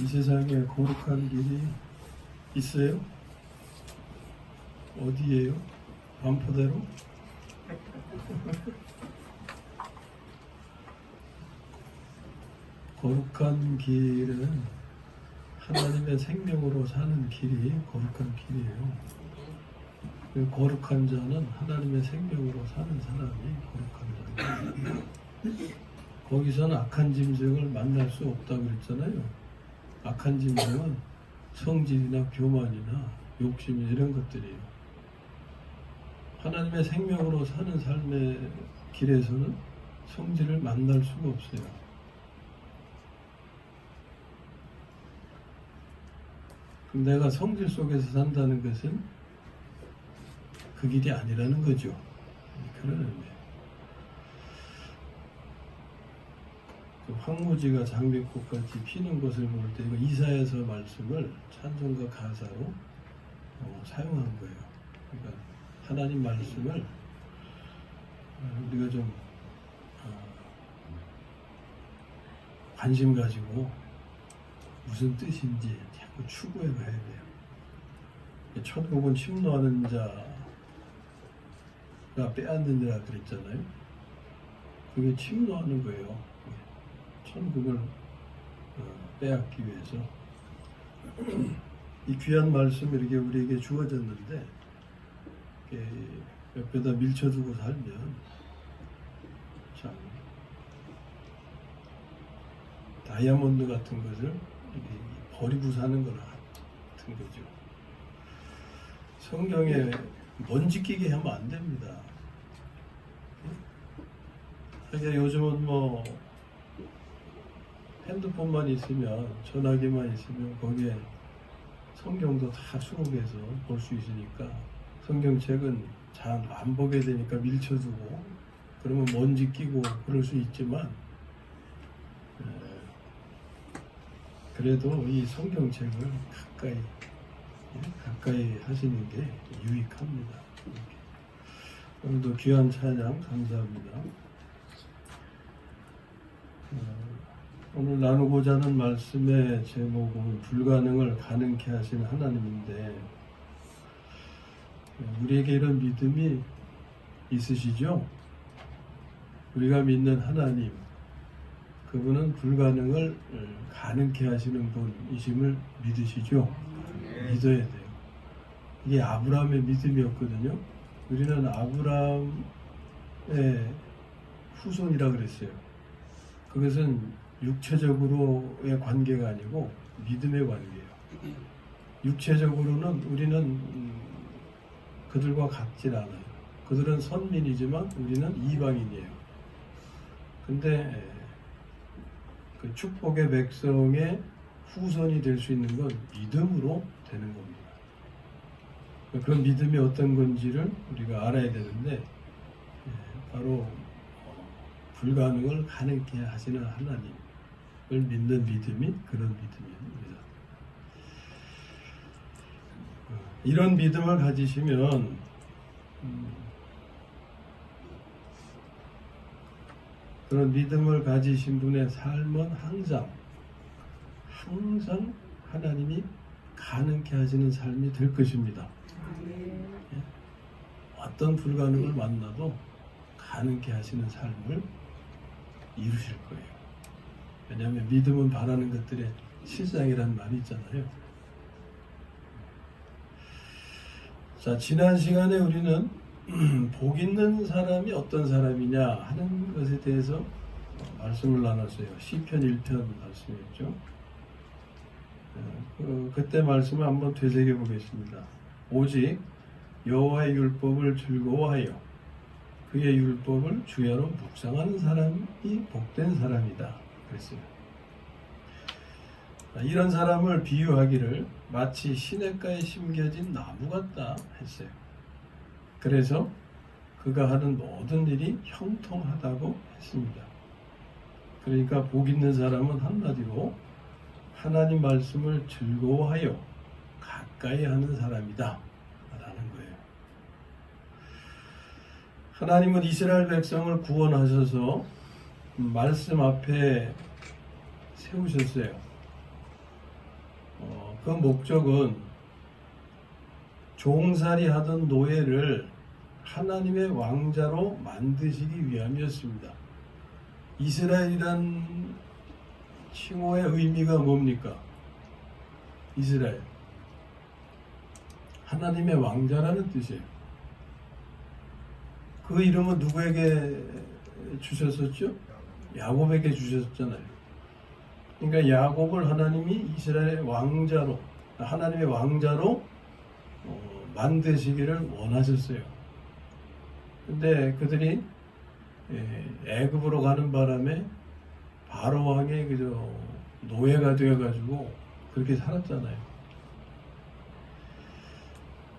이 세상에 거룩한 길이 있어요? 어디예요? 반포대로? 거룩한 길은 하나님의 생명으로 사는 길이 거룩한 길이에요. 그 거룩한 자는 하나님의 생명으로 사는 사람이 거룩한 자예요. 거기서는 악한 짐승을 만날 수 없다고 그랬잖아요. 악한 짐승은 성질이나 교만이나 욕심이 이런 것들이에요. 하나님의 생명으로 사는 삶의 길에서는 성질을 만날 수가 없어요. 그럼 내가 성질 속에서 산다는 것은 그 길이 아니라는 거죠. 그런 의미예요. 황무지가 장미꽃같이 피는 것을 볼 때 이거 이사야서 말씀을 찬송가 가사로 사용한 거예요. 그러니까 하나님 말씀을 우리가 좀 관심 가지고 무슨 뜻인지 자꾸 추구해 가야 돼요. 천국은 침노하는 자가 빼앗느니라 그랬잖아요. 그게 침노하는 거예요. 천국을 빼앗기 위해서. 이 귀한 말씀이 이렇게 우리에게 주어졌는데 옆에다 밀쳐두고 살면 참 다이아몬드 같은 것을 이렇게 버리고 사는 거나 같은 거죠. 성경에 먼지 끼게 하면 안 됩니다. 그러니까 요즘은 뭐 핸드폰만 있으면, 전화기만 있으면 거기에 성경도 다 수록해서 볼 수 있으니까 성경책은 잘 안 보게 되니까 밀쳐두고 그러면 먼지 끼고 그럴 수 있지만 그래도 이 성경책을 가까이 하시는 게 유익합니다. 오늘도 귀한 찬양 감사합니다. 오늘 나누고자 하는 말씀의 제목은 불가능을 가능케 하시는 하나님인데, 우리에게 이런 믿음이 있으시죠? 우리가 믿는 하나님, 그분은 불가능을 가능케 하시는 분이심을 믿으시죠? 믿어야 돼요. 이게 아브라함의 믿음이었거든요. 우리는 아브라함의 후손이라 그랬어요. 그것은 육체적으로의 관계가 아니고 믿음의 관계예요. 육체적으로는 우리는 그들과 같질 않아요. 그들은 선민이지만 우리는 이방인이에요. 근데 그 축복의 백성의 후손이 될 수 있는 건 믿음으로 되는 겁니다. 그 믿음이 어떤 건지를 우리가 알아야 되는데, 바로 불가능을 가능케 하시는 하나님을 믿는 믿음이 그런 믿음입니다. 이런 믿음을 가지시면 그런 믿음을 가지신 분의 삶은 항상 하나님이 가능케 하시는 삶이 될 것입니다. 어떤 불가능을 만나도 가능케 하시는 삶을 이루실 거예요. 왜냐하면 믿음은 바라는 것들의 실상이라는 말이 있잖아요. 자, 지난 시간에 우리는 복 있는 사람이 어떤 사람이냐 하는 것에 대해서 말씀을 나눴어요. 시편 1편 말씀이었죠. 그때 말씀을 한번 되새겨 보겠습니다. 오직 여호와의 율법을 즐거워하여 그의 율법을 주야로 묵상하는 사람이 복된 사람이다 그랬어요. 이런 사람을 비유하기를 마치 시냇가에 심겨진 나무 같다 했어요. 그래서 그가 하는 모든 일이 형통하다고 했습니다. 그러니까 복 있는 사람은 한마디로 하나님 말씀을 즐거워하여 가까이 하는 사람이다 라는 거예요. 하나님은 이스라엘 백성을 구원하셔서 말씀 앞에 세우셨어요. 그 목적은 종살이 하던 노예를 하나님의 왕자로 만드시기 위함이었습니다. 이스라엘이란 칭호의 의미가 뭡니까? 이스라엘. 하나님의 왕자라는 뜻이에요. 그 이름은 누구에게 주셨었죠? 야곱에게 주셨잖아요. 그러니까 야곱을 하나님이 이스라엘의 왕자로, 하나님의 왕자로 만드시기를 원하셨어요. 근데 그들이 애굽으로 가는 바람에 바로 왕의 노예가 되어가지고 그렇게 살았잖아요.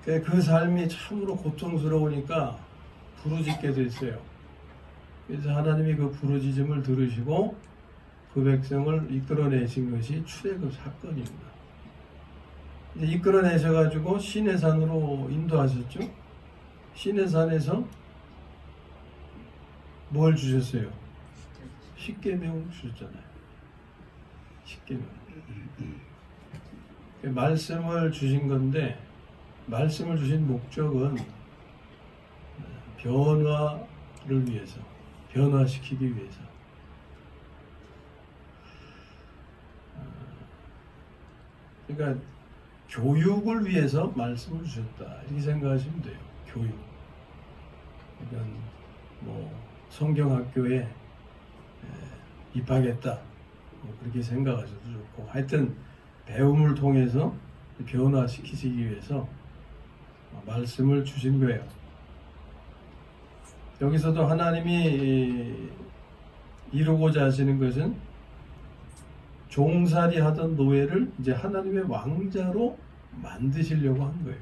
그 삶이 참으로 고통스러우니까 부르짖게 됐어요. 그래서 하나님이 그 부르짖음을 들으시고 그 백성을 이끌어내신 것이 출애굽 사건입니다. 이끌어내셔가지고 시내산으로 인도하셨죠. 시내산에서 뭘 주셨어요? 십계명 주셨잖아요. 십계명. 말씀을 주신 건데, 말씀을 주신 목적은 변화를 위해서, 변화시키기 위해서. 그러니까 교육을 위해서 말씀을 주셨다, 이렇게 생각하시면 돼요. 교육. 그러니까 성경학교에 입학했다, 그렇게 생각하셔도 좋고, 하여튼 배움을 통해서 변화시키시기 위해서 말씀을 주신 거예요. 여기서도 하나님이 이루고자 하시는 것은 종살이 하던 노예를 이제 하나님의 왕자로 만드시려고 한 거예요.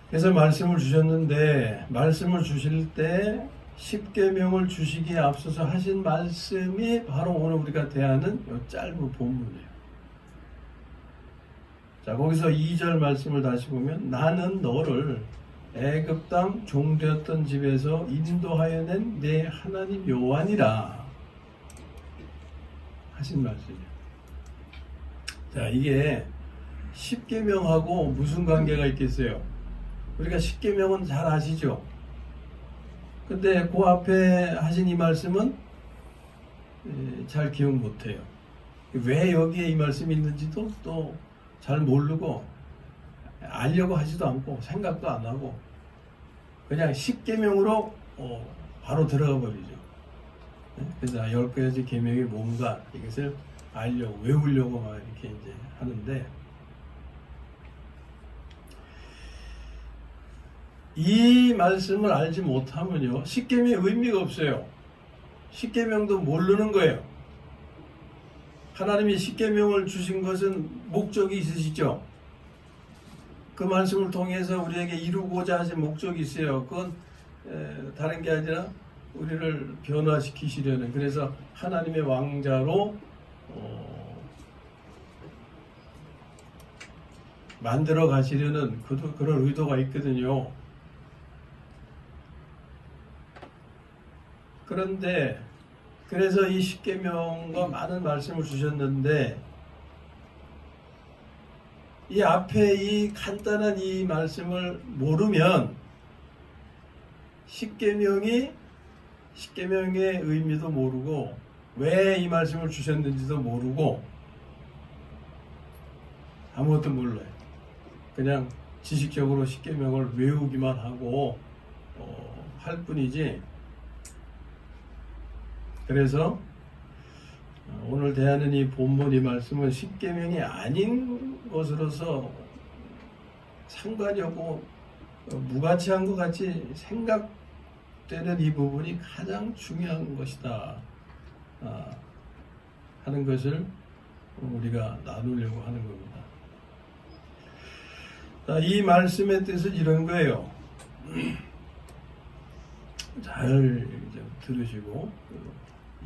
그래서 말씀을 주셨는데, 말씀을 주실 때 십계명을 주시기에 앞서서 하신 말씀이 바로 오늘 우리가 대하는 이 짧은 본문이에요. 자, 거기서 2절 말씀을 다시 보면, 나는 너를 애굽 땅 종되었던 집에서 인도하여 낸 내 하나님 여호와니라 하신 말씀이에요. 자, 이게 십계명하고 무슨 관계가 있겠어요? 우리가 십계명은 잘 아시죠? 근데 그 앞에 하신 이 말씀은 잘 기억 못해요. 왜 여기에 이 말씀이 있는지도 또 잘 모르고, 알려고 하지도 않고, 생각도 안 하고, 그냥 십계명으로 바로 들어가 버리죠. 그래서 10가지 계명이 뭔가 이것을 알려고, 외우려고 막 이렇게 이제 하는데, 이 말씀을 알지 못하면요, 십계명의 의미가 없어요. 십계명도 모르는 거예요. 하나님이 십계명을 주신 것은 목적이 있으시죠. 그 말씀을 통해서 우리에게 이루고자 하신 목적이 있어요. 그건 다른 게 아니라 우리를 변화시키시려는, 그래서 하나님의 왕자로 만들어 가시려는 그런 의도가 있거든요. 그런데 그래서 이 십계명과 많은 말씀을 주셨는데, 이 앞에 이 간단한 이 말씀을 모르면 십계명의 의미도 모르고, 왜 이 말씀을 주셨는지도 모르고, 아무것도 몰라요. 그냥 지식적으로 십계명을 외우기만 하고 할 뿐이지. 그래서 오늘 대하는 이 본문 이 말씀은 십계명이 아닌 것으로서 상관이 없고 무가치한 것 같이 생각되는 이 부분이 가장 중요한 것이다 하는 것을 우리가 나누려고 하는 겁니다. 이 말씀의 뜻은 이런 거예요. 잘 들으시고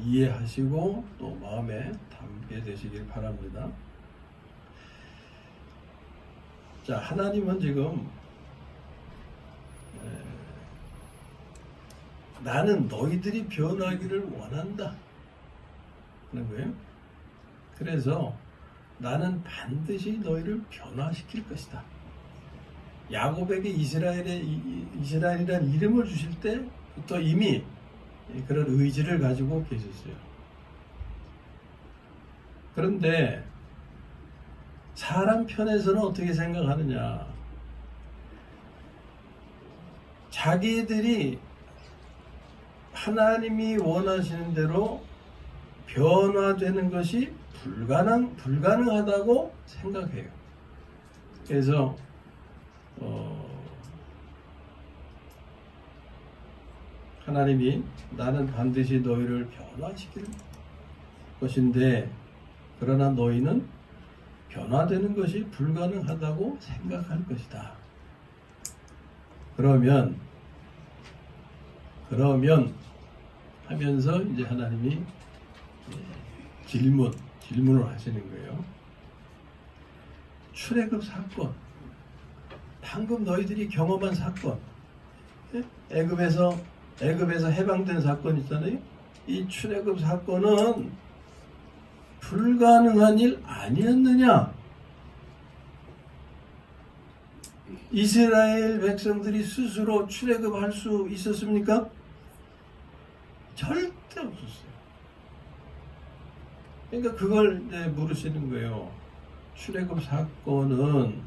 이해하시고 또 마음에 담게 되시길 바랍니다. 자, 하나님은 지금 나는 너희들이 변하기를 원한다 하는 거예요. 그래서 나는 반드시 너희를 변화시킬 것이다. 야곱에게 이스라엘이라는 이름을 주실 때부터 이미 그런 의지를 가지고 계셨어요. 그런데 사람 편에서는 어떻게 생각하느냐? 자기들이 하나님이 원하시는 대로 변화되는 것이 불가능하다고 생각해요. 그래서 하나님이 나는 반드시 너희를 변화시킬 것인데 그러나 너희는 변화되는 것이 불가능하다고 생각할 것이다. 그러면 하면서 이제 하나님이 질문을 하시는 거예요. 출애굽 사건, 방금 너희들이 경험한 사건, 애굽에서 해방된 사건 있잖아요. 이 출애굽 사건은 불가능한 일 아니었느냐? 이스라엘 백성들이 스스로 출애굽할 수 있었습니까? 절대 없었어요. 그러니까 그걸 물으시는 거예요. 출애굽 사건은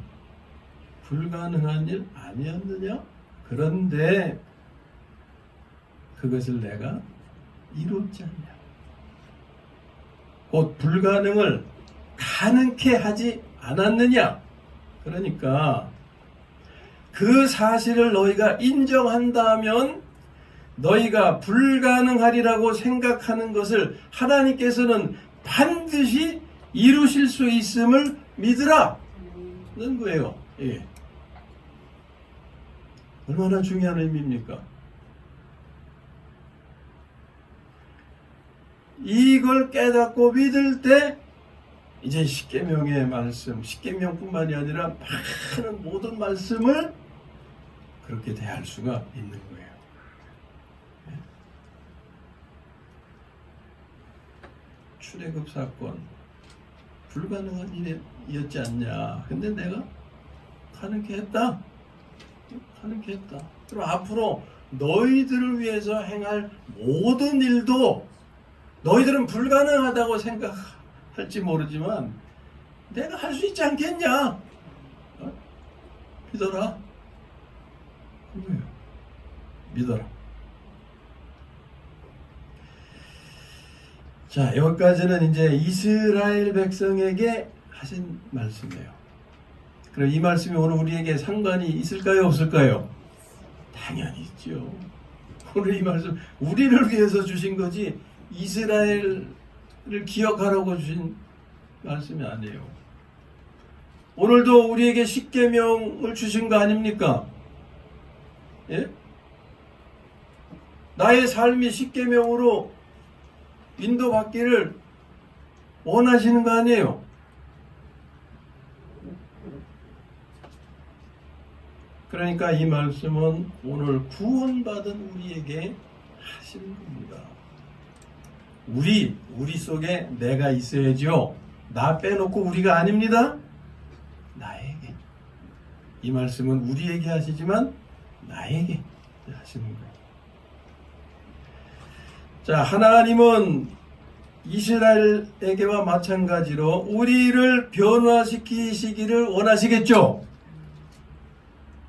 불가능한 일 아니었느냐? 그런데 그것을 내가 이뤘지 않냐? 곧 불가능을 가능케 하지 않았느냐? 그러니까 그 사실을 너희가 인정한다면 너희가 불가능하리라고 생각하는 것을 하나님께서는 반드시 이루실 수 있음을 믿으라 는 거예요. 예. 얼마나 중요한 의미입니까? 이걸 깨닫고 믿을 때 이제 십계명의 말씀, 십계명뿐만이 아니라 많은 모든 말씀을 그렇게 대할 수가 있는 거예요. 출애굽 사건 불가능한 일이었지 않냐? 근데 내가 가능케 했다. 그럼 앞으로 너희들을 위해서 행할 모든 일도 너희들은 불가능하다고 생각할지 모르지만 내가 할 수 있지 않겠냐? 믿어라. 그거예요. 믿어라. 자, 여기까지는 이제 이스라엘 백성에게 하신 말씀이에요. 그럼 이 말씀이 오늘 우리에게 상관이 있을까요? 없을까요? 당연히 있죠. 오늘 이 말씀 우리를 위해서 주신 거지 이스라엘을 기억하라고 주신 말씀이 아니에요. 오늘도 우리에게 십계명을 주신 거 아닙니까? 예? 나의 삶이 십계명으로 인도받기를 원하시는 거 아니에요? 그러니까 이 말씀은 오늘 구원받은 우리에게 하시는 겁니다. 우리 속에 내가 있어야죠. 나 빼놓고 우리가 아닙니다. 나에게. 이 말씀은 우리에게 하시지만 나에게 하시는 거예요. 자, 하나님은 이스라엘에게와 마찬가지로 우리를 변화시키시기를 원하시겠죠.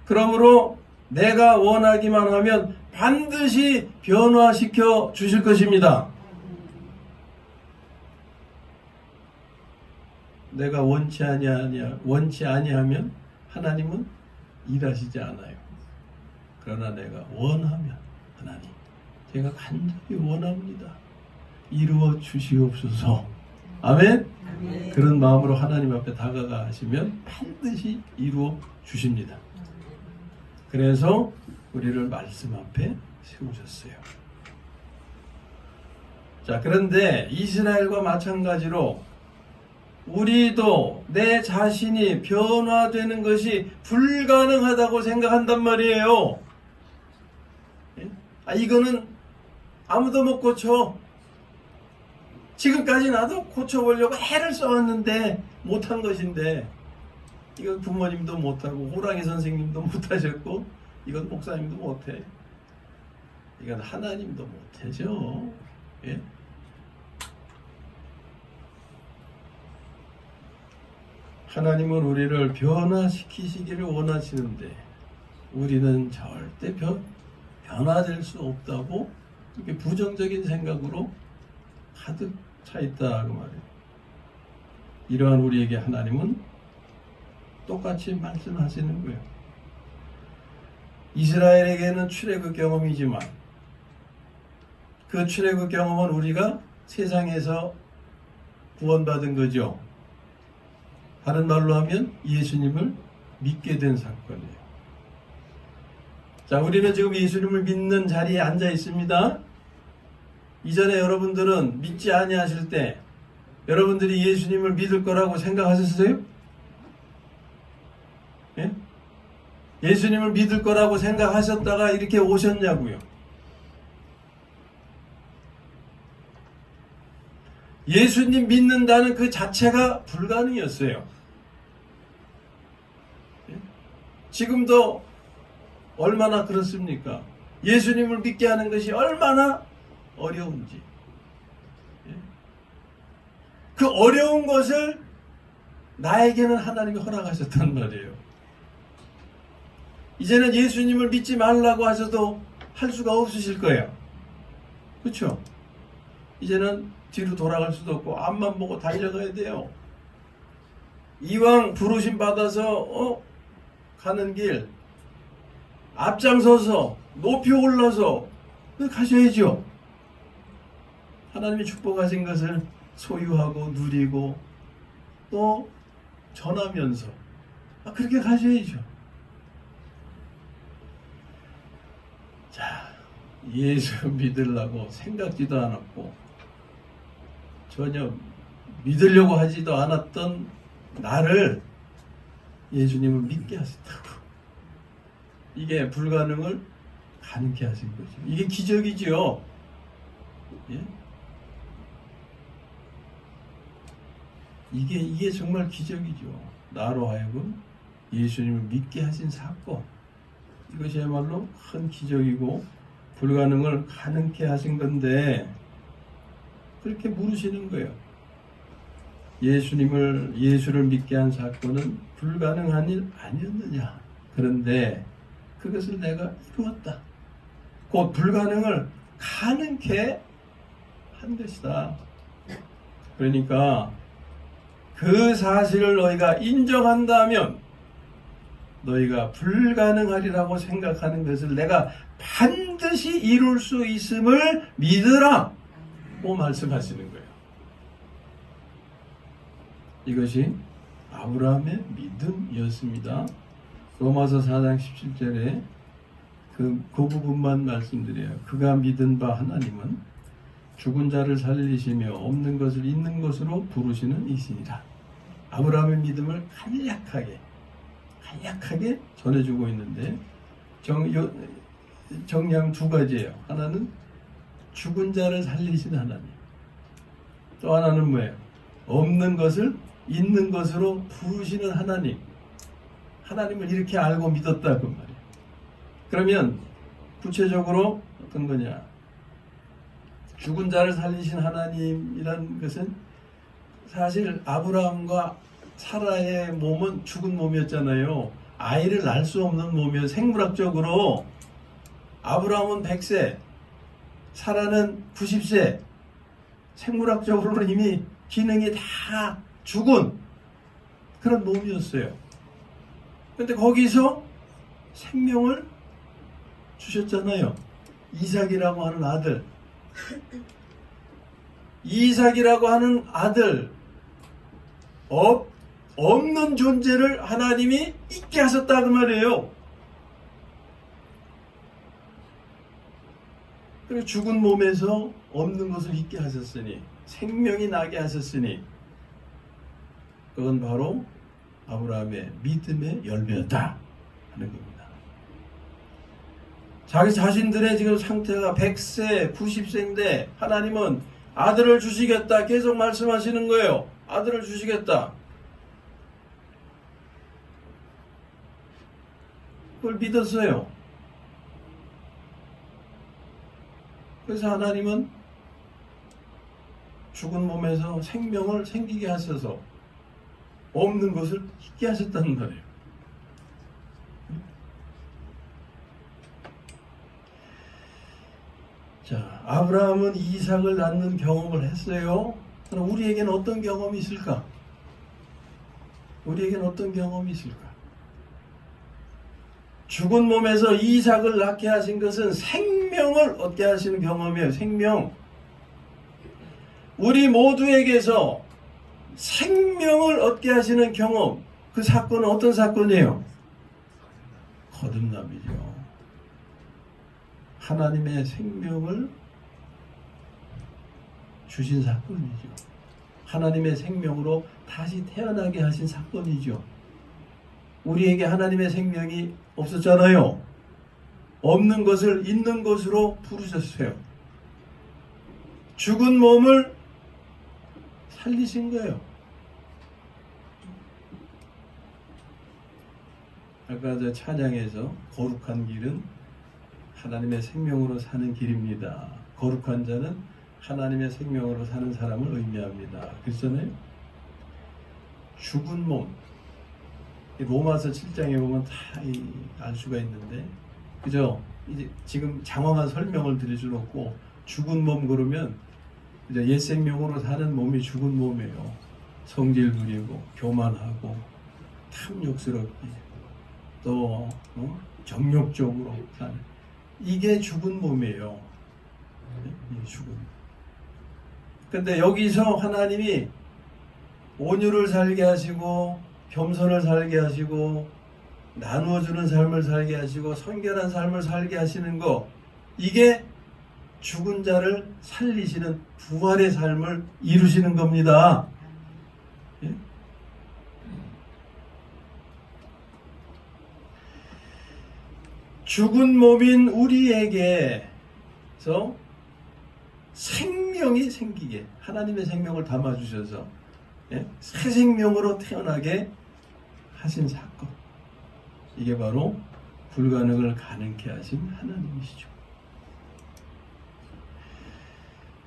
그러므로 내가 원하기만 하면 반드시 변화시켜 주실 것입니다. 내가 원치 아니하면 하나님은 일하시지 않아요. 그러나 내가 원하면 하나님, 제가 간절히 원합니다. 이루어 주시옵소서. 아멘? 아멘. 그런 마음으로 하나님 앞에 다가가시면 반드시 이루어 주십니다. 그래서 우리를 말씀 앞에 세우셨어요. 자, 그런데 이스라엘과 마찬가지로 우리도 내 자신이 변화되는 것이 불가능하다고 생각한단 말이에요. 이거는 아무도 못 고쳐. 지금까지 나도 고쳐보려고 애를 써왔는데 못한 것인데, 이건 부모님도 못하고 호랑이 선생님도 못하셨고 이건 목사님도 못해. 이건 하나님도 못하죠. 예? 하나님은 우리를 변화시키시기를 원하시는데 우리는 절대 변화될 수 없다고 이렇게 부정적인 생각으로 가득 차 있다 그 말이에요. 이러한 우리에게 하나님은 똑같이 말씀하시는 거예요. 이스라엘에게는 출애굽 경험이지만 그 출애굽 경험은 우리가 세상에서 구원받은 거죠. 다른 말로 하면 예수님을 믿게 된 사건이에요. 자, 우리는 지금 예수님을 믿는 자리에 앉아 있습니다. 이전에 여러분들은 믿지 아니하실 때 여러분들이 예수님을 믿을 거라고 생각하셨어요? 예? 예수님을 믿을 거라고 생각하셨다가 이렇게 오셨냐고요? 예수님 믿는다는 그 자체가 불가능이었어요. 예? 지금도 얼마나 그렇습니까? 예수님을 믿게 하는 것이 얼마나 어려운지. 예? 그 어려운 것을 나에게는 하나님이 허락하셨단 말이에요. 이제는 예수님을 믿지 말라고 하셔도 할 수가 없으실 거예요. 그렇죠? 이제는 뒤로 돌아갈 수도 없고 앞만 보고 달려가야 돼요. 이왕 부르심 받아서 가는 길 앞장서서 높이 올라서 가셔야죠. 하나님이 축복하신 것을 소유하고 누리고 또 전하면서 그렇게 가셔야죠. 자, 예수 믿으려고 생각지도 않았고 전혀 믿으려고 하지도 않았던 나를 예수님을 믿게 하셨다고. 이게 불가능을 가능케 하신 거죠. 이게 기적이죠. 예? 이게 정말 기적이죠. 나로 하여금 예수님을 믿게 하신 사건. 이것이야말로 큰 기적이고 불가능을 가능케 하신 건데 그렇게 물으시는 거예요. 예수를 믿게 한 사건은 불가능한 일 아니었느냐. 그런데 그것을 내가 이루었다. 곧 불가능을 가능케 한 것이다. 그러니까 그 사실을 너희가 인정한다면 너희가 불가능하리라고 생각하는 것을 내가 반드시 이룰 수 있음을 믿으라 고 말씀하시는 거예요. 이것이 아브라함의 믿음이었습니다. 로마서 4장 17절에 그 부분만 말씀드려요. 그가 믿은 바 하나님은 죽은 자를 살리시며 없는 것을 있는 것으로 부르시는 이시니라. 아브라함의 믿음을 간략하게 전해주고 있는데 정량 두 가지예요. 하나는 죽은 자를 살리시는 하나님. 또 하나는 뭐예요? 없는 것을 있는 것으로 부르시는 하나님. 하나님을 이렇게 알고 믿었다 그 말이에요. 그러면 구체적으로 어떤 거냐? 죽은 자를 살리신 하나님이란 것은 사실 아브라함과 사라의 몸은 죽은 몸이었잖아요. 아이를 낳을 수 없는 몸이었어요. 생물학적으로 아브라함은 100세, 사라는 90세. 생물학적으로는 이미 기능이 다 죽은 그런 몸이었어요. 근데 거기서 생명을 주셨잖아요. 이삭이라고 하는 아들. 이삭이라고 하는 아들. 없는 존재를 하나님이 있게 하셨다 그 말이에요. 그리고 죽은 몸에서 없는 것을 있게 하셨으니 생명이 나게 하셨으니 그건 바로 아브라함의 믿음의 열매였다 하는 겁니다. 자기 자신들의 지금 상태가 100세, 90세인데 하나님은 아들을 주시겠다 계속 말씀하시는 거예요. 아들을 주시겠다. 그걸 믿었어요. 그래서 하나님은 죽은 몸에서 생명을 생기게 하셔서 없는 것을 있게 하셨다는 거예요. 자, 아브라함은 이삭을 낳는 경험을 했어요. 그럼 우리에게는 어떤 경험이 있을까? 우리에게는 어떤 경험이 있을까? 죽은 몸에서 이삭을 낳게 하신 것은 생명을 얻게 하시는 경험이에요. 생명. 우리 모두에게서 생명을 얻게 하시는 경험. 그 사건은 어떤 사건이에요? 거듭남이죠. 하나님의 생명을 주신 사건이죠. 하나님의 생명으로 다시 태어나게 하신 사건이죠. 우리에게 하나님의 생명이 없었잖아요. 없는 것을 있는 것으로 부르셨어요. 죽은 몸을 살리신 거예요. 아까 저 찬양에서 거룩한 길은 하나님의 생명으로 사는 길입니다. 거룩한 자는 하나님의 생명으로 사는 사람을 의미합니다. 그렇잖아요. 죽은 몸. 로마서 7장에 보면 다 알 수가 있는데, 그죠? 이제 지금 장황한 설명을 드릴 수는 없고, 죽은 몸 그러면 이제 옛 생명으로 사는 몸이 죽은 몸이에요. 성질 부리고, 교만하고, 탐욕스럽게, 또 정욕적으로 사는. 이게 죽은 몸이에요. 이게 죽은. 근데 여기서 하나님이 온유를 살게 하시고, 겸손을 살게 하시고, 나누어주는 삶을 살게 하시고, 성결한 삶을 살게 하시는 거, 이게 죽은 자를 살리시는 부활의 삶을 이루시는 겁니다. 예? 죽은 몸인 우리에게서 생명이 생기게 하나님의 생명을 담아주셔서 새 생명으로 태어나게 하신 사건, 이게 바로 불가능을 가능케 하신 하나님이시죠.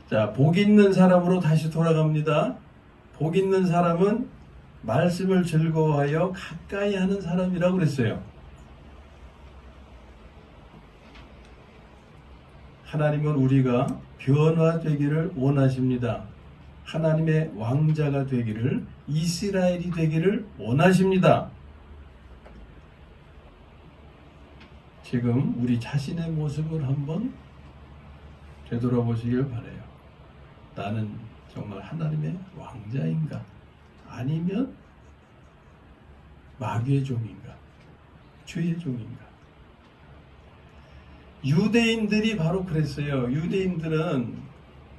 자, 복 있는 사람으로 다시 돌아갑니다. 복 있는 사람은 말씀을 즐거워하여 가까이 하는 사람이라고 그랬어요. 하나님은 우리가 변화되기를 원하십니다. 하나님의 왕자가 되기를, 이스라엘이 되기를 원하십니다. 지금 우리 자신의 모습을 한번 되돌아보시길 바라요. 나는 정말 하나님의 왕자인가? 아니면 마귀의 종인가? 죄의 종인가? 유대인들이 바로 그랬어요. 유대인들은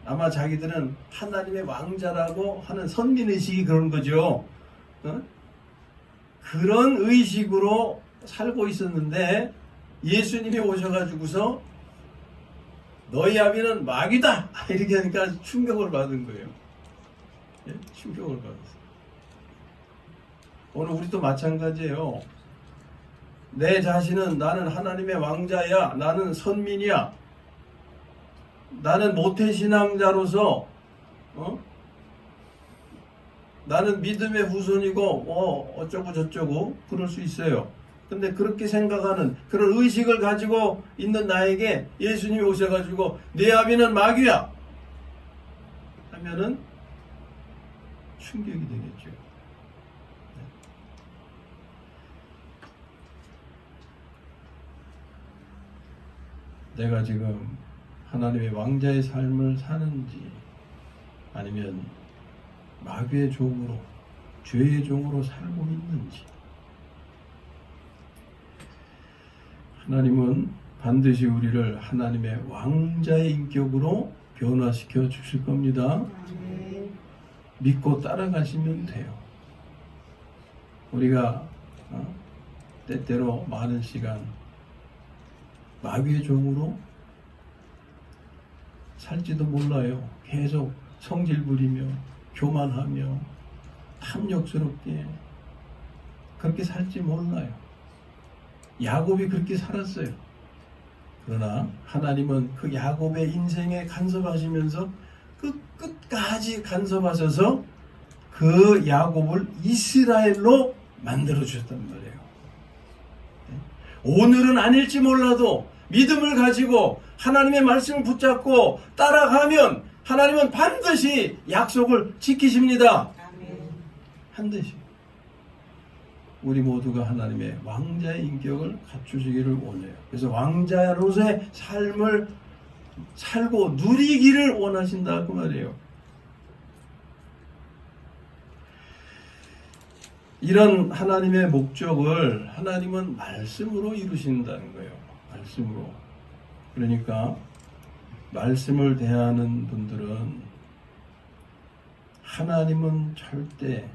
아마 자기들은 하나님의 왕자라고 하는 선민의식이 그런 거죠. 그런 의식으로 살고 있었는데 예수님이 오셔가지고서 너희 아비는 마귀다! 이렇게 하니까 충격을 받은 거예요. 예? 충격을 받았어요. 오늘 우리도 마찬가지예요. 내 자신은 나는 하나님의 왕자야. 나는 선민이야. 나는 모태신앙자로서 나는 믿음의 후손이고 어쩌고 저쩌고 그럴 수 있어요. 근데 그렇게 생각하는 그런 의식을 가지고 있는 나에게 예수님이 오셔가지고 내 아비는 마귀야 하면은 충격이 되겠죠. 내가 지금 하나님의 왕자의 삶을 사는지 아니면 마귀의 종으로, 죄의 종으로 살고 있는지, 하나님은 반드시 우리를 하나님의 왕자의 인격으로 변화시켜 주실 겁니다. 믿고 따라가시면 돼요. 우리가 때때로 많은 시간 마귀의 종으로 살지도 몰라요. 계속 성질 부리며 교만하며 탐욕스럽게 그렇게 살지 몰라요. 야곱이 그렇게 살았어요. 그러나 하나님은 그 야곱의 인생에 간섭하시면서 끝까지 간섭하셔서 그 야곱을 이스라엘로 만들어 주셨단 말이에요. 오늘은 아닐지 몰라도 믿음을 가지고 하나님의 말씀을 붙잡고 따라가면 하나님은 반드시 약속을 지키십니다. 반드시. 우리 모두가 하나님의 왕자의 인격을 갖추시기를 원해요. 그래서 왕자로서의 삶을 살고 누리기를 원하신다 그 말이에요. 이런 하나님의 목적을 하나님은 말씀으로 이루신다는 거예요. 말씀으로. 그러니까 말씀을 대하는 분들은 하나님은 절대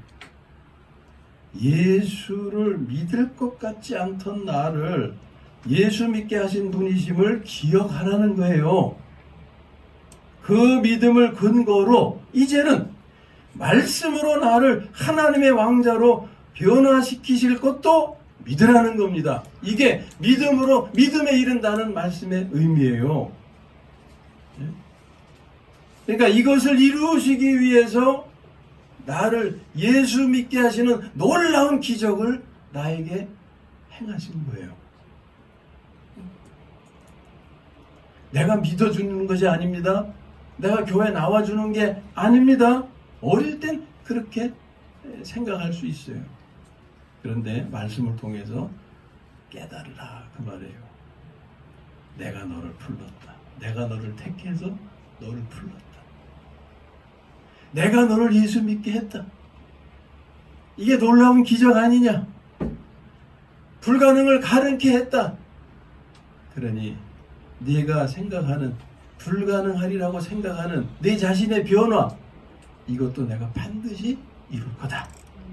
예수를 믿을 것 같지 않던 나를 예수 믿게 하신 분이심을 기억하라는 거예요. 그 믿음을 근거로 이제는 말씀으로 나를 하나님의 왕자로 변화시키실 것도 믿으라는 겁니다. 이게 믿음에 이른다는 말씀의 의미예요. 그러니까 이것을 이루시기 위해서 나를 예수 믿게 하시는 놀라운 기적을 나에게 행하신 거예요. 내가 믿어주는 것이 아닙니다. 내가 교회 나와주는 게 아닙니다. 어릴 땐 그렇게 생각할 수 있어요. 그런데 말씀을 통해서 깨달으라 그 말이에요. 내가 너를 불렀다. 내가 너를 택해서 너를 불렀다. 내가 너를 예수 믿게 했다. 이게 놀라운 기적 아니냐? 불가능을 가능케 했다. 그러니 네가 생각하는 불가능하리라고 생각하는 내 자신의 변화 이것도 내가 반드시 이룰 거다.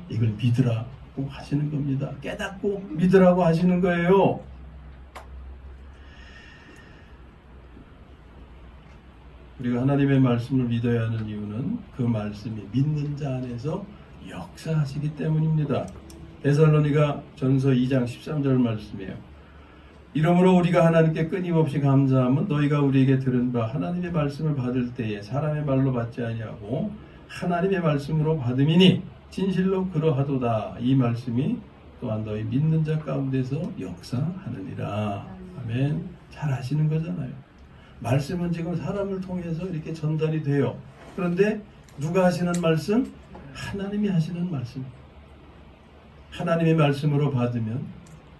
이걸 믿으라고 하시는 겁니다. 깨닫고 믿으라고 하시는 거예요. 우리가 하나님의 말씀을 믿어야 하는 이유는 그 말씀이 믿는 자 안에서 역사하시기 때문입니다. 데살로니가 전서 2장 13절 말씀이에요. 이러므로 우리가 하나님께 끊임없이 감사함은 너희가 우리에게 들은 바 하나님의 말씀을 받을 때에 사람의 말로 받지 아니하고 하나님의 말씀으로 받음이니 진실로 그러하도다. 이 말씀이 또한 너희 믿는 자 가운데서 역사하느니라. 아멘. 잘 아시는 거잖아요. 말씀은 지금 사람을 통해서 이렇게 전달이 돼요. 그런데 누가 하시는 말씀? 하나님이 하시는 말씀. 하나님의 말씀으로 받으면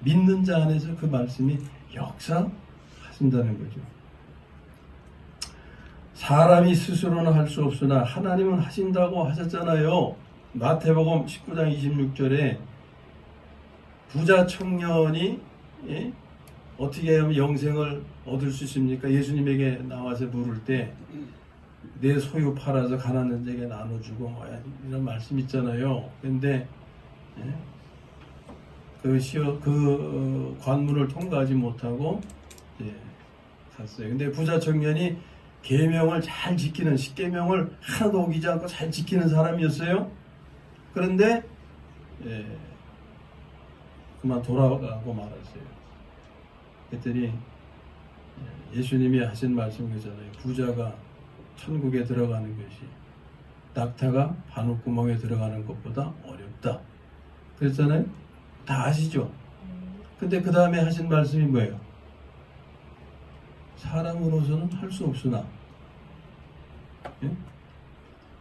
믿는 자 안에서 그 말씀이 역사하신다는 거죠. 사람이 스스로는 할 수 없으나 하나님은 하신다고 하셨잖아요. 마태복음 19장 26절에 부자 청년이 어떻게 하면 영생을 얻을 수 있습니까? 예수님에게 나와서 물을 때 내 소유 팔아서 가난한 자에게 나눠주고 이런 말씀 있잖아요. 그런데 그 관문을 통과하지 못하고 갔어요. 근데 부자 청년이 계명을 잘 지키는 십계명을 하나도 어기지 않고 잘 지키는 사람이었어요. 그런데 그만 돌아가고 말았어요. 그랬더니 예수님이 하신 말씀이잖아요. 부자가 천국에 들어가는 것이 낙타가 바늘구멍에 들어가는 것보다 어렵다. 그랬잖아요. 다 아시죠? 근데 그 다음에 하신 말씀이 뭐예요? 사람으로서는 할 수 없으나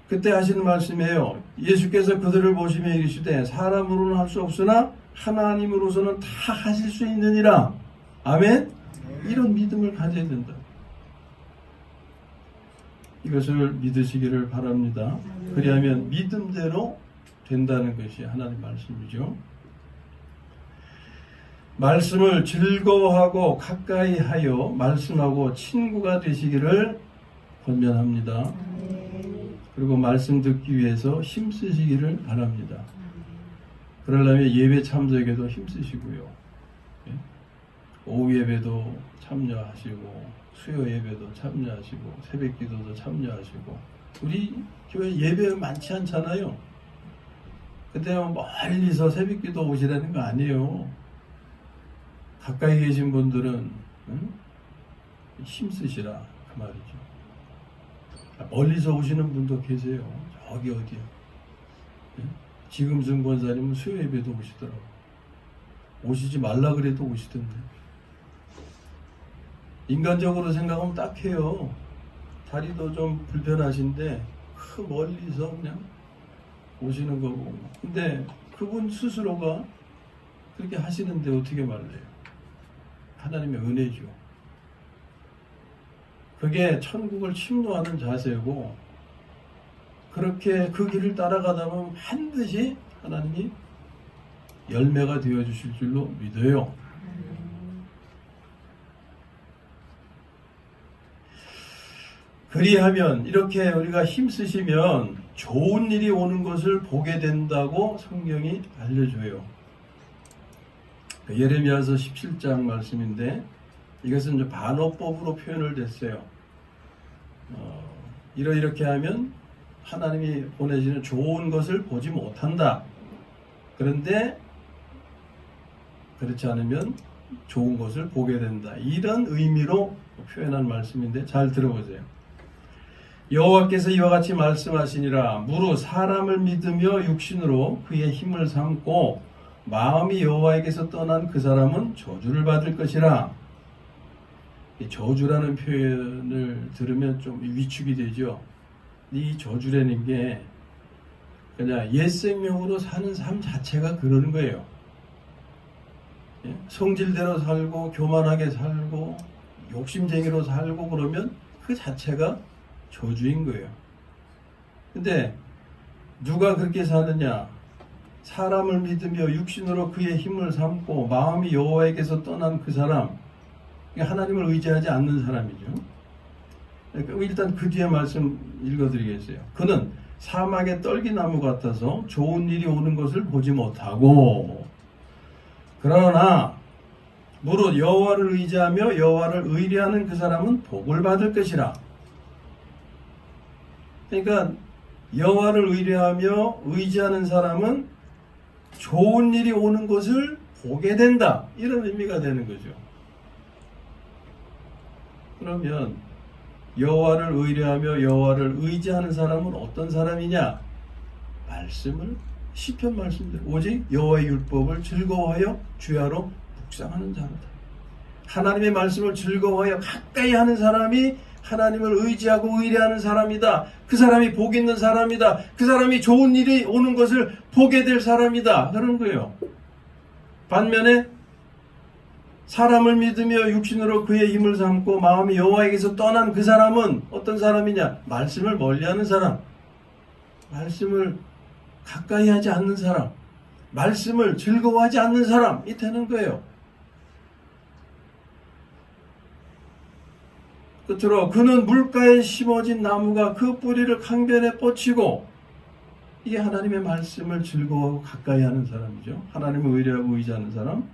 그때 하시는 말씀이에요. 예수께서 그들을 보시며 이르시되 사람으로는 할 수 없으나 하나님으로서는 다 하실 수 있느니라. 아멘? 이런 믿음을 가져야 된다. 이것을 믿으시기를 바랍니다. 그리하면 믿음대로 된다는 것이 하나님 말씀이죠. 말씀을 즐거워하고 가까이 하여 말씀하고 친구가 되시기를 권면합니다. 그리고 말씀 듣기 위해서 힘쓰시기를 바랍니다. 그러려면 예배 참석에도 힘쓰시고요. 오후 예배도 참여하시고 수요 예배도 참여하시고 새벽 기도도 참여하시고 우리 교회 예배 많지 않잖아요. 근데 멀리서 새벽 기도 오시라는 거 아니에요. 가까이 계신 분들은 힘쓰시라 그 말이죠. 멀리서 오시는 분도 계세요. 저기 어디요. 지금승 권사님은 수요 예배도 오시더라고. 오시지 말라 그래도 오시던데. 인간적으로 생각하면 딱해요. 다리도 좀 불편하신데 그 멀리서 그냥 오시는 거고. 근데 그분 스스로가 그렇게 하시는데 어떻게 말래요? 하나님의 은혜죠. 그게 천국을 침노하는 자세고, 그렇게 그 길을 따라가다 보면 반드시 하나님이 열매가 되어 주실 줄로 믿어요. 그리하면 이렇게 우리가 힘쓰시면 좋은 일이 오는 것을 보게 된다고 성경이 알려줘요. 예레미야서 17장 말씀인데 이것은 이제 반어법으로 표현을 됐어요. 이렇게 하면 하나님이 보내시는 좋은 것을 보지 못한다. 그런데 그렇지 않으면 좋은 것을 보게 된다. 이런 의미로 표현한 말씀인데 잘 들어보세요. 여호와께서 이와 같이 말씀하시니라. 무릇 사람을 믿으며 육신으로 그의 힘을 삼고 마음이 여호와에게서 떠난 그 사람은 저주를 받을 것이라. 이 저주라는 표현을 들으면 좀 위축이 되죠. 이 저주라는 게 그냥 옛 생명으로 사는 삶 자체가 그러는 거예요. 성질대로 살고 교만하게 살고 욕심쟁이로 살고 그러면 그 자체가 저주인 거예요. 근데 누가 그렇게 사느냐? 사람을 믿으며 육신으로 그의 힘을 삼고 마음이 여호와에게서 떠난 그 사람, 하나님을 의지하지 않는 사람이죠. 일단 그 뒤에 말씀 읽어드리겠어요. 그는 사막의 떨기나무 같아서 좋은 일이 오는 것을 보지 못하고, 그러나 무릇 여호와를 의지하며 여호와를 의뢰하는 그 사람은 복을 받을 것이라. 그러니까 여호와를 의뢰하며 의지하는 사람은 좋은 일이 오는 것을 보게 된다. 이런 의미가 되는 거죠. 그러면 여호와를 의뢰하며 여호와를 의지하는 사람은 어떤 사람이냐? 말씀을 시편 말씀대로 오직 여호와의 율법을 즐거워하여 주야로 묵상하는 자로다. 하나님의 말씀을 즐거워하여 가까이 하는 사람이 하나님을 의지하고 의뢰하는 사람이다. 그 사람이 복 있는 사람이다. 그 사람이 좋은 일이 오는 것을 보게 될 사람이다. 그런 거예요. 반면에 사람을 믿으며 육신으로 그의 힘을 삼고 마음이 여호와에게서 떠난 그 사람은 어떤 사람이냐? 말씀을 멀리하는 사람, 말씀을 가까이 하지 않는 사람, 말씀을 즐거워하지 않는 사람이 되는 거예요. 끝으로 그는 물가에 심어진 나무가 그 뿌리를 강변에 뻗치고, 이게 하나님의 말씀을 즐거워하고 가까이 하는 사람이죠. 하나님을 의뢰하고 의지하는 사람.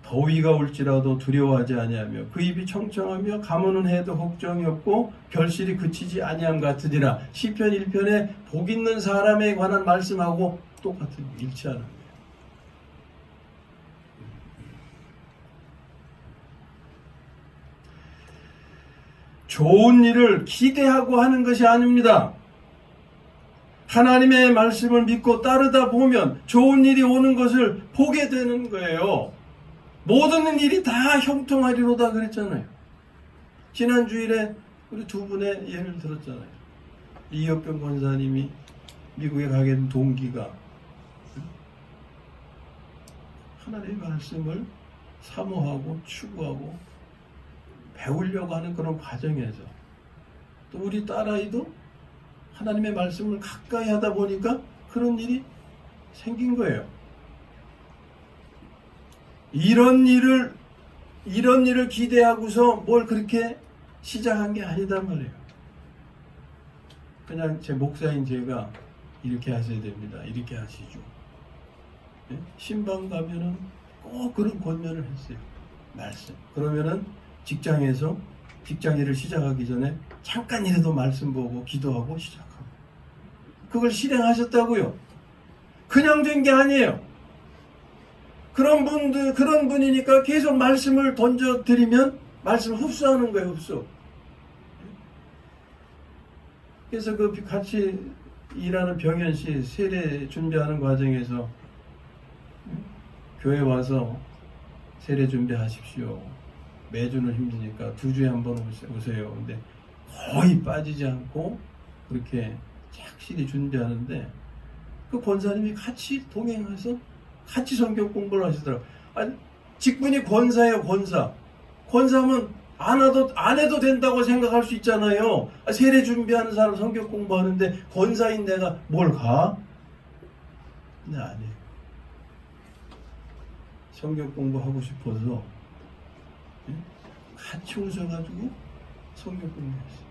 더위가 올지라도 두려워하지 아니하며 그 입이 청청하며 가무는 해도 걱정이 없고 결실이 그치지 아니함 같으니라. 시편 1편에 복 있는 사람에 관한 말씀하고 똑같은 일치하는 거예요. 좋은 일을 기대하고 하는 것이 아닙니다. 하나님의 말씀을 믿고 따르다 보면 좋은 일이 오는 것을 보게 되는 거예요. 모든 일이 다 형통하리로다 그랬잖아요. 지난 주일에 우리 두 분의 예를 들었잖아요. 이혁병 권사님이 미국에 가게 된 동기가 하나님의 말씀을 사모하고 추구하고 배우려고 하는 그런 과정에서, 또 우리 딸아이도 하나님의 말씀을 가까이 하다 보니까 그런 일이 생긴 거예요. 이런 일을 기대하고서 뭘 그렇게 시작한 게 아니단 말이에요. 그냥 제 목사인 제가 이렇게 하셔야 됩니다. 이렇게 하시죠. 예? 신방 가면은 꼭 그런 권면을 했어요. 말씀. 그러면은 직장에서 직장 일을 시작하기 전에 잠깐이라도 말씀 보고 기도하고 시작하고 그걸 실행하셨다고요. 그냥 된 게 아니에요. 그런 분이니까 계속 말씀을 던져드리면 말씀 흡수하는 거예요, 흡수. 그래서 그 같이 일하는 병현 씨 세례 준비하는 과정에서 교회 와서 세례 준비하십시오. 매주는 힘드니까 2주에 한 번 오세요. 근데 거의 빠지지 않고 그렇게 착실히 준비하는데 그 권사님이 같이 동행해서 같이 성경 공부를 하시더라고요. 아니, 직분이 권사예요, 권사. 권사면 안 해도 된다고 생각할 수 있잖아요. 세례 준비하는 사람 성경 공부하는데 권사인 내가 뭘 가? 근데 아니에요. 성경 공부하고 싶어서 같이 오셔가지고 성경 공부했어요.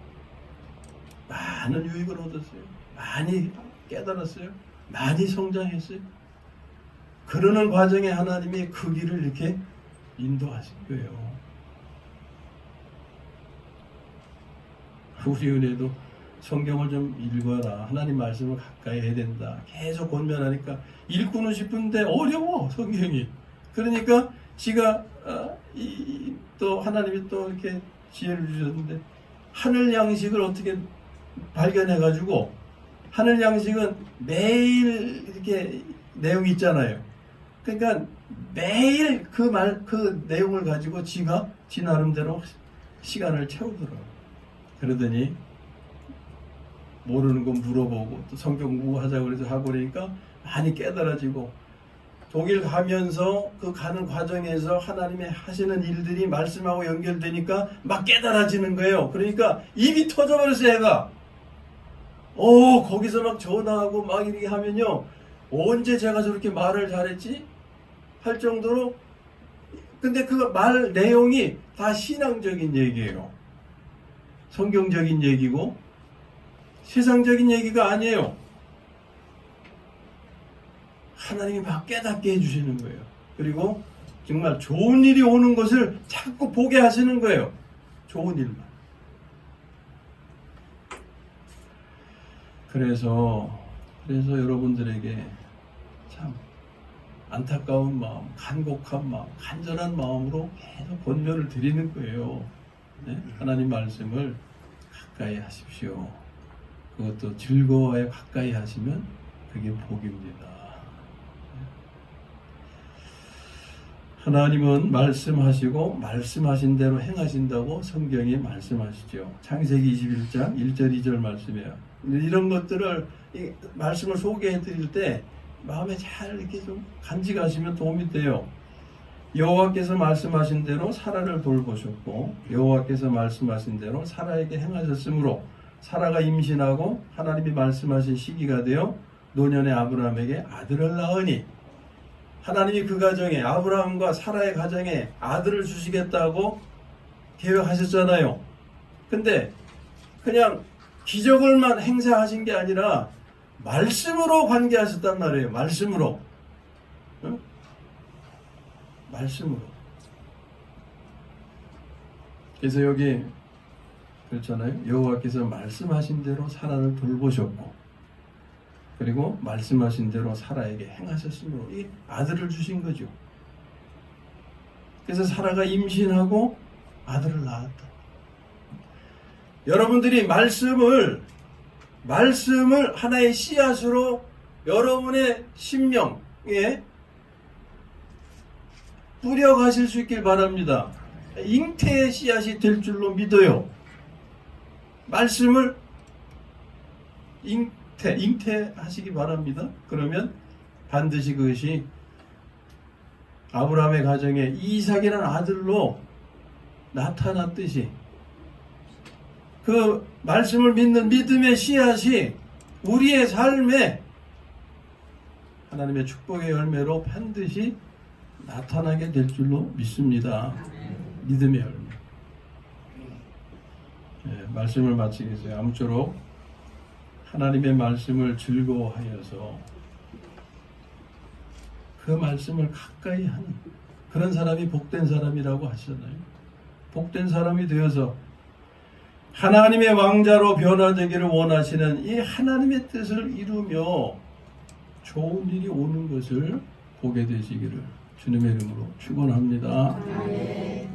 많은 유익을 얻었어요. 많이 깨달았어요. 많이 성장했어요. 그러는 과정에 하나님이 그 길을 이렇게 인도하신 거예요. 우리 은혜도 성경을 좀 읽어라. 하나님 말씀을 가까이 해야 된다. 계속 권면하니까 읽고는 싶은데 어려워, 성경이. 그러니까 지가 또 하나님이 또 이렇게 지혜를 주셨는데 하늘 양식을 어떻게 발견해가지고 하늘 양식은 매일 이렇게 내용이 있잖아요. 그러니까 매일 그 내용을 가지고 지 나름대로 시간을 채우더라고요. 그러더니 모르는 거 물어보고 또 성경 공부하자고 그래서 하고 그러니까 많이 깨달아지고 독일 가면서 그 가는 과정에서 하나님의 하시는 일들이 말씀하고 연결되니까 막 깨달아지는 거예요. 그러니까 입이 터져버렸어요, 얘가. 거기서 막 전화하고 막 이렇게 하면요. 언제 제가 저렇게 말을 잘했지? 할 정도로. 근데 그 말 내용이 다 신앙적인 얘기예요. 성경적인 얘기고 세상적인 얘기가 아니에요. 하나님이 막 깨닫게 해주시는 거예요. 그리고 정말 좋은 일이 오는 것을 자꾸 보게 하시는 거예요. 좋은 일만. 그래서 여러분들에게 참 안타까운 마음, 간곡한 마음, 간절한 마음으로 계속 권면을 드리는 거예요. 네? 하나님 말씀을 가까이 하십시오. 그것도 즐거워해 가까이 하시면 그게 복입니다. 하나님은 말씀하시고 말씀하신 대로 행하신다고 성경이 말씀하시죠. 창세기 21장 1절 2절 말씀이에요. 이런 것들을 말씀을 소개해 드릴 때 마음에 잘 이렇게 좀 간직하시면 도움이 돼요. 여호와께서 말씀하신 대로 사라를 돌보셨고 여호와께서 말씀하신 대로 사라에게 행하셨으므로 사라가 임신하고 하나님이 말씀하신 시기가 되어 노년의 아브라함에게 아들을 낳으니 하나님이 그 가정에 아브라함과 사라의 가정에 아들을 주시겠다고 계획하셨잖아요. 근데 그냥 기적을만 행사하신 게 아니라 말씀으로 관계하셨단 말이에요. 말씀으로. 응? 말씀으로. 그래서 여기 그렇잖아요. 여호와께서 말씀하신 대로 사라를 돌보셨고 그리고 말씀하신 대로 사라에게 행하셨으므로 이 아들을 주신 거죠. 그래서 사라가 임신하고 아들을 낳았다. 여러분들이 말씀을 하나의 씨앗으로 여러분의 심령에 뿌려가실 수 있길 바랍니다. 잉태의 씨앗이 될 줄로 믿어요. 말씀을 잉태하시기 바랍니다. 그러면 반드시 그것이 아브라함의 가정에 이삭이라는 아들로 나타났듯이 그 말씀을 믿는 믿음의 씨앗이 우리의 삶에 하나님의 축복의 열매로 반드시 나타나게 될 줄로 믿습니다. 믿음의 열매. 네, 말씀을 마치겠어요. 아무쪼록 하나님의 말씀을 즐거워하여서 그 말씀을 가까이 하는 그런 사람이 복된 사람이라고 하시잖아요. 복된 사람이 되어서 하나님의 왕자로 변화되기를 원하시는 이 하나님의 뜻을 이루며 좋은 일이 오는 것을 보게 되시기를 주님의 이름으로 축원합니다. 아멘.